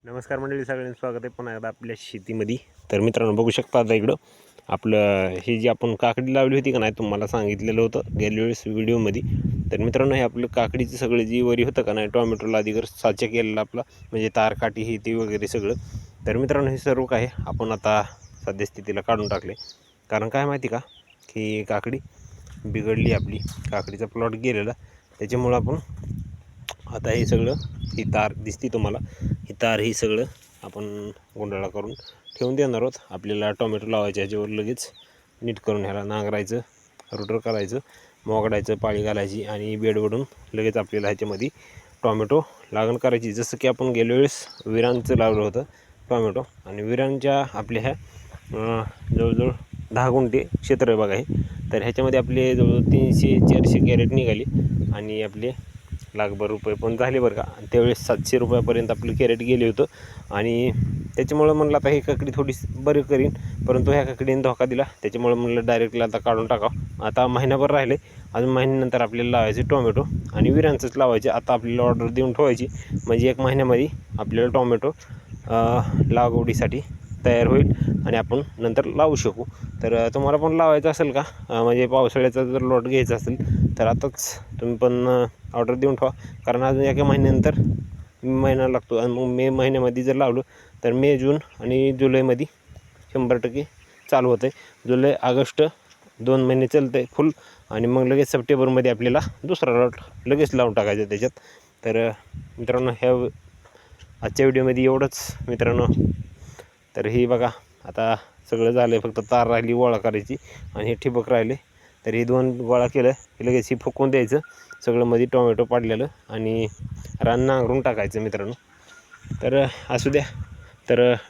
नमस्कार मंडळी, सगळ्यांचं स्वागत आहे पुन्हा एकदा आपल्या शेतीमध्ये. तर मित्रांनो, बघू शकता आता इकडं आपलं हे जी आपण काकडी लावली होती का नाही, तुम्हाला सांगितलेलं होतं गेल्या वेळेस व्हिडिओमध्ये. तर मित्रांनो, हे आपलं काकडीचं सगळं जी वरी होतं का नाही, टोमॅटोला अधिक साचा केलेला आपला म्हणजे तारकाठी ही ती वगैरे सगळं. तर मित्रांनो, हे सर्व काय आपण आता सद्यस्थितीला काढून टाकले. कारण काय माहिती का, की काकडी बिघडली, आपली काकडीचा प्लॉट गेलेला. त्याच्यामुळं आपण आता हे सगळं, ही तार दिसती तुम्हाला, ही तार ही सगळं आपण गुंडाळा करून ठेवून देणार आहोत. आपल्याला टोमॅटो लावायच्या ह्याच्यावर लगेच नीट करून ह्याला नांगरायचं, रोटर करायचं, मोगडायचं, पाळी घालायची आणि बेडवडून लगेच आपल्याला ह्याच्यामध्ये टोमॅटो लागण करायची. जसं की आपण गेल्या वेळेस विरांचं लावलं होतं टोमॅटो, आणि विरांच्या आपल्या ह्या जवळजवळ 10 गुंठे क्षेत्र आहे बघा हे. तर ह्याच्यामध्ये आपले जवळजवळ 300-400 कॅरेट निघाली आणि आपले लाखभर रुपये पण झाले बरं का. त्यावेळेस 700 रुपयापर्यंत आपलं कॅरेट गेले होतं. आणि त्याच्यामुळं म्हणलं आता ही काकडी थोडी बरं करीन, परंतु ह्या काकडीने धोका दिला. त्याच्यामुळं म्हणलं डायरेक्टली आता काढून टाकावं. आता महिनाभर राहिले, अजून महिन्यानंतर आपल्याला लावायचे टोमॅटो आणि विरांचंच लावायचे. आता आपल्याला ऑर्डर देऊन ठेवायची, म्हणजे 1 महिन्यामध्ये आपल्याला टोमॅटो लागवडीसाठी तयार होईल आणि आपण नंतर लावू शकू. तर तुम्हाला पण लावायचं असेल का, म्हणजे पावसाळ्याचा जर लॉट घ्यायचा असेल तर आताच तुम्ही पण ऑर्डर देऊन ठेवा. कारण अजून 1 महिन्यानंतर महिना लागतो, आणि मग मे महिन्यामध्ये जर लावलं तर मे, जून आणि जुलैमध्ये 100% चालू होतं आहे. जुलै ऑगस्ट 2 महिने चालतं आहे फुल, आणि मग लगेच सप्टेंबरमध्ये आपल्याला दुसरा लॉट लगेच लावून टाकायचं त्याच्यात. तर मित्रांनो, ह्या आजच्या व्हिडिओमध्ये एवढंच मित्रांनो. तर ही बघा, आता सगळं झालं आहे, फक्त तार राहिली गोळा करायची आणि हे ठिबक राहिले. तर हे 2 गोळा केलं की लगेच ही फुकवून द्यायचं सगळं मध्ये टोमॅटो पाडलेलं, आणि रान नांगरून टाकायचं मित्रांनो. तर असू द्या. तर